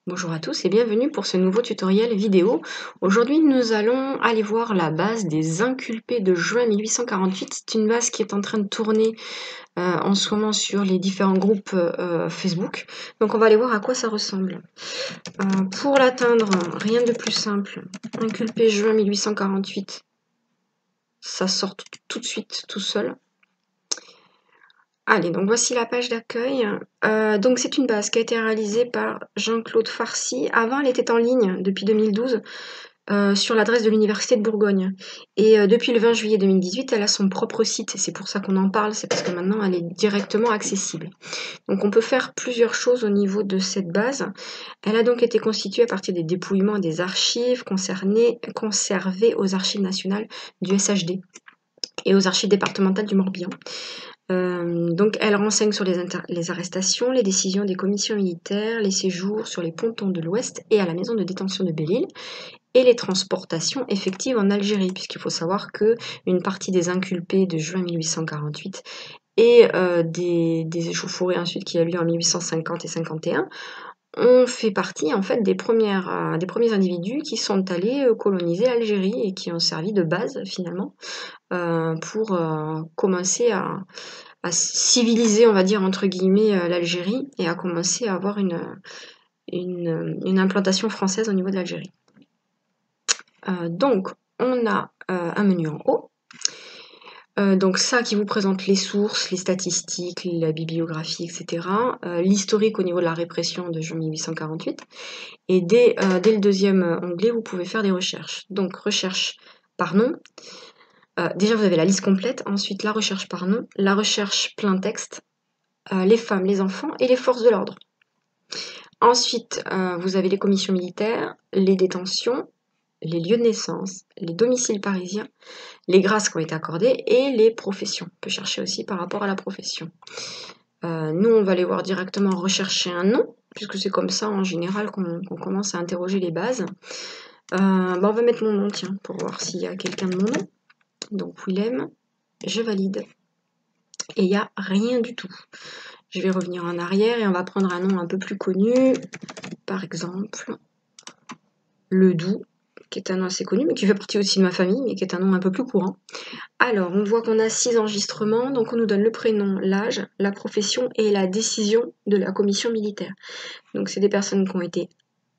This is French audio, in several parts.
Bonjour à tous et bienvenue pour ce nouveau tutoriel vidéo. Aujourd'hui, nous allons aller voir la base des inculpés de juin 1848. C'est une base qui est en train de tourner en ce moment sur les différents groupes Facebook. Donc on va aller voir à quoi ça ressemble. Pour l'atteindre, rien de plus simple. Inculpé juin 1848. Ça sort tout de suite, tout seul. Allez, donc voici la page d'accueil. Donc c'est une base qui a été réalisée par Jean-Claude Farcy. Avant, elle était en ligne depuis 2012 sur l'adresse de l'Université de Bourgogne. Et depuis le 20 juillet 2018, elle a son propre site. Et c'est pour ça qu'on en parle, c'est parce que maintenant, elle est directement accessible. Donc on peut faire plusieurs choses au niveau de cette base. Elle a donc été constituée à partir des dépouillements des archives conservées aux archives nationales du SHD et aux archives départementales du Morbihan. Donc elle renseigne sur les arrestations, les décisions des commissions militaires, les séjours sur les pontons de l'Ouest et à la maison de détention de Belle-Île, et les transportations effectives en Algérie, puisqu'il faut savoir qu'une partie des inculpés de juin 1848 et des échauffourées ensuite qui a eu lieu en 1850 et 51 ont fait partie en fait des premiers individus qui sont allés coloniser l'Algérie et qui ont servi de base finalement pour commencer à civiliser, on va dire, entre guillemets, l'Algérie et à commencer à avoir une implantation française au niveau de l'Algérie. Donc, on a un menu en haut. Donc ça qui vous présente les sources, les statistiques, la bibliographie, etc. L'historique au niveau de la répression de juin 1848. Et dès le deuxième onglet, vous pouvez faire des recherches. Donc, recherche par nom. Déjà, vous avez la liste complète. Ensuite, la recherche par nom, la recherche plein texte, les femmes, les enfants et les forces de l'ordre. Ensuite, vous avez les commissions militaires, les détentions, les lieux de naissance, les domiciles parisiens, les grâces qui ont été accordées et les professions. On peut chercher aussi par rapport à la profession. Nous, on va aller voir directement rechercher un nom, puisque c'est comme ça en général qu'on commence à interroger les bases. On va mettre mon nom, tiens, pour voir s'il y a quelqu'un de mon nom. Donc Willem, je valide. Et il n'y a rien du tout. Je vais revenir en arrière et on va prendre un nom un peu plus connu. Par exemple, Ledoux, qui est un nom assez connu, mais qui fait partie aussi de ma famille, mais qui est un nom un peu plus courant. Alors, on voit qu'on a 6 enregistrements, donc on nous donne le prénom, l'âge, la profession et la décision de la commission militaire. Donc c'est des personnes qui ont été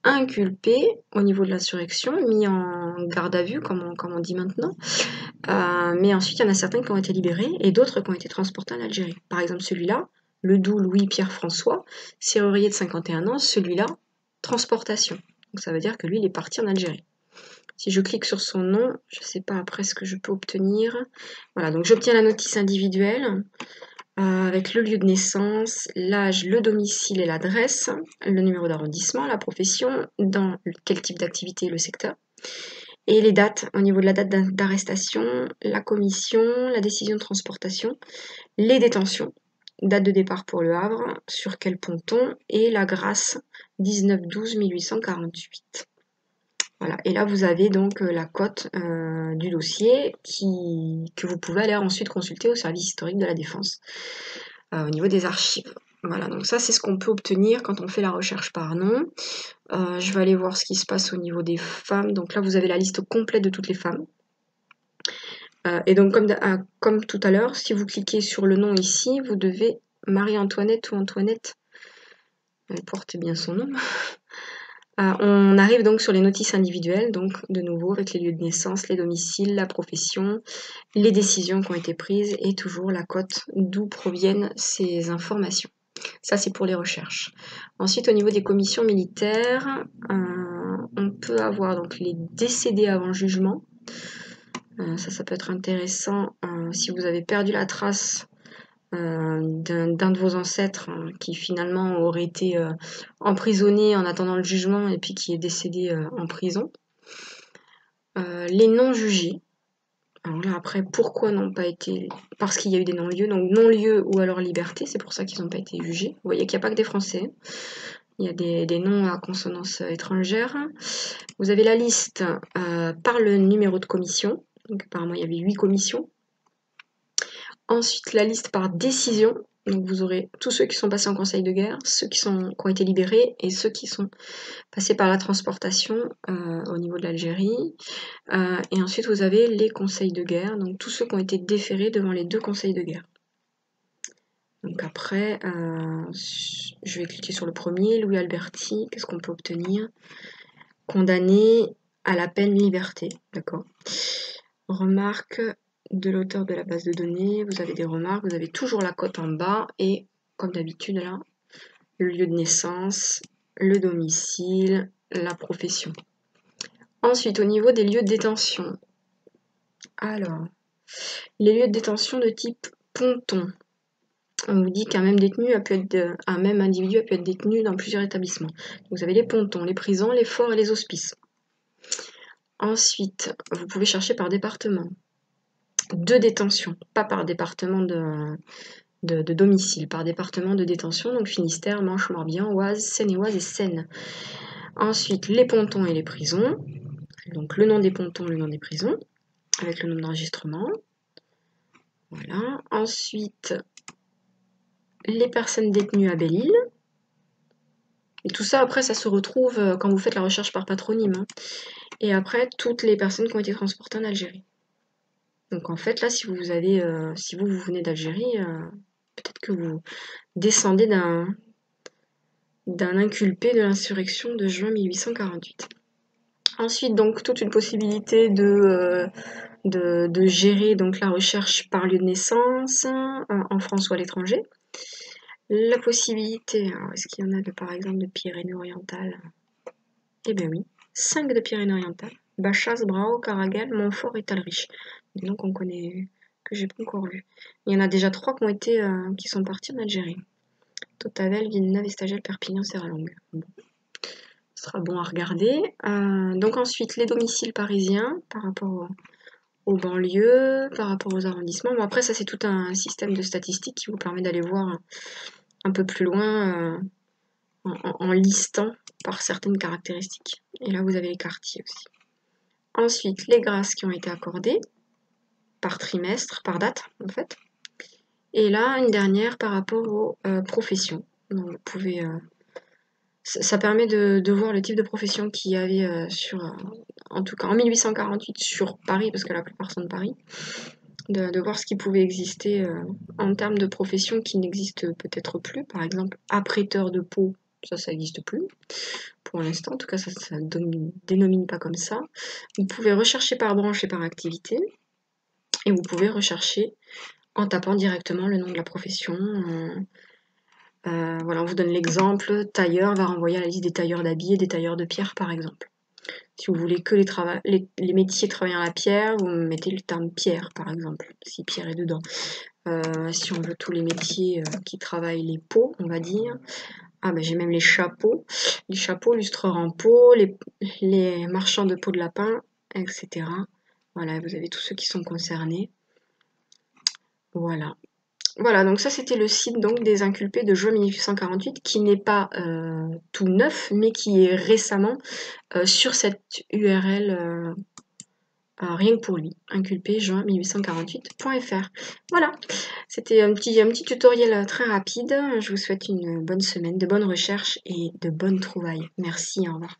inculpées au niveau de l'insurrection, mis en garde à vue, comme on dit maintenant. Mais ensuite, il y en a certains qui ont été libérés et d'autres qui ont été transportés en Algérie. Par exemple, celui-là, Ledoux Louis-Pierre François, serrurier de 51 ans, celui-là, transportation. Donc ça veut dire que lui, il est parti en Algérie. Si je clique sur son nom, je ne sais pas après ce que je peux obtenir. Voilà, donc j'obtiens la notice individuelle avec le lieu de naissance, l'âge, le domicile et l'adresse, le numéro d'arrondissement, la profession, dans quel type d'activité, le secteur. Et les dates, au niveau de la date d'arrestation, la commission, la décision de transportation, les détentions, date de départ pour Le Havre, sur quel ponton, et la grâce 19-12-1848. Voilà, et là vous avez donc la cote du dossier que vous pouvez aller ensuite consulter au service historique de la Défense au niveau des archives. Voilà, donc ça c'est ce qu'on peut obtenir quand on fait la recherche par nom. Je vais aller voir ce qui se passe au niveau des femmes. Donc là vous avez la liste complète de toutes les femmes. Et donc comme tout à l'heure, si vous cliquez sur le nom ici, vous devez Marie-Antoinette ou Antoinette, elle porte bien son nom. On arrive donc sur les notices individuelles, donc de nouveau avec les lieux de naissance, les domiciles, la profession, les décisions qui ont été prises et toujours la cote d'où proviennent ces informations. Ça c'est pour les recherches. Ensuite au niveau des commissions militaires, on peut avoir donc les décédés avant jugement. Ça peut être intéressant si vous avez perdu la trace d'un de vos ancêtres qui finalement aurait été emprisonné en attendant le jugement et puis qui est décédé en prison. Les non jugés. Alors là après, pourquoi n'ont pas été... Parce qu'il y a eu des non-lieux, donc non-lieu ou alors liberté, c'est pour ça qu'ils n'ont pas été jugés. Vous voyez qu'il n'y a pas que des Français. Il y a des noms à consonance étrangère. Vous avez la liste par le numéro de commission. Donc apparemment il y avait 8 commissions. Ensuite, la liste par décision. Donc vous aurez tous ceux qui sont passés en conseil de guerre, ceux qui ont été libérés et ceux qui sont passés par la transportation au niveau de l'Algérie. Et ensuite vous avez les conseils de guerre, donc tous ceux qui ont été déférés devant les 2 conseils de guerre. Donc après, je vais cliquer sur le premier, Louis Alberti, qu'est-ce qu'on peut obtenir? Condamné à la peine liberté, d'accord. Remarque de l'auteur de la base de données, vous avez des remarques, vous avez toujours la cote en bas et comme d'habitude là, le lieu de naissance, le domicile, la profession. Ensuite, au niveau des lieux de détention, alors, les lieux de détention de type ponton. On vous dit qu'un même individu a pu être détenu dans plusieurs établissements. Vous avez les pontons, les prisons, les forts et les hospices. Ensuite, vous pouvez chercher par département de détention, pas par département de domicile, par département de détention, donc Finistère, Manche, Morbihan, Oise, Seine-et-Oise et Seine. Ensuite, les pontons et les prisons, donc le nom des pontons, le nom des prisons, avec le nom d'enregistrement. Voilà. Ensuite, les personnes détenues à Belle-Île. Et tout ça, après, ça se retrouve quand vous faites la recherche par patronyme. Hein. Et après, toutes les personnes qui ont été transportées en Algérie. Donc en fait, là, si vous venez d'Algérie, peut-être que vous descendez d'un inculpé de l'insurrection de juin 1848. Ensuite, donc, toute une possibilité de gérer donc, la recherche par lieu de naissance, en France ou à l'étranger. La possibilité, alors est-ce qu'il y en a par exemple de Pyrénées-Orientales? Eh bien oui, 5 de Pyrénées-Orientales. Bachas, Brao, Caragal, Montfort et Talrich. Des noms qu'on connaît, que j'ai pas encore vus. Il y en a déjà 3 qui sont partis en Algérie. Totavel, Villeneuve, Estagel, Perpignan, Serralongue. Bon. Ce sera bon à regarder. Donc ensuite, les domiciles parisiens par rapport aux banlieues, par rapport aux arrondissements. Bon, après, ça c'est tout un système de statistiques qui vous permet d'aller voir un peu plus loin en listant par certaines caractéristiques. Et là, vous avez les quartiers aussi. Ensuite, les grâces qui ont été accordées par trimestre, par date en fait. Et là, une dernière par rapport aux professions. Donc, vous pouvez, ça permet de voir le type de profession qu'il y avait en tout cas en 1848 sur Paris, parce que la plupart sont de Paris, de voir ce qui pouvait exister en termes de professions qui n'existent peut-être plus. Par exemple, apprêteur de peau, ça n'existe plus. Pour l'instant, en tout cas, ça ne dénomine pas comme ça. Vous pouvez rechercher par branche et par activité. Et vous pouvez rechercher en tapant directement le nom de la profession. Voilà, on vous donne l'exemple. Tailleur va renvoyer à la liste des tailleurs d'habits et des tailleurs de pierre, par exemple. Si vous voulez que les métiers travaillant à la pierre, vous mettez le terme pierre, par exemple, si pierre est dedans. Si on veut tous les métiers qui travaillent les peaux, on va dire. Ah ben j'ai même les chapeaux. Les chapeaux, lustreurs en peau, les marchands de peau de lapin, etc. Voilà, vous avez tous ceux qui sont concernés. Voilà. Voilà, donc ça c'était le site donc, des inculpés de juin 1848 qui n'est pas tout neuf, mais qui est récemment sur cette URL rien que pour lui, inculpé juin 1848.fr. Voilà, c'était un petit tutoriel très rapide. Je vous souhaite une bonne semaine, de bonnes recherches et de bonnes trouvailles. Merci, au revoir.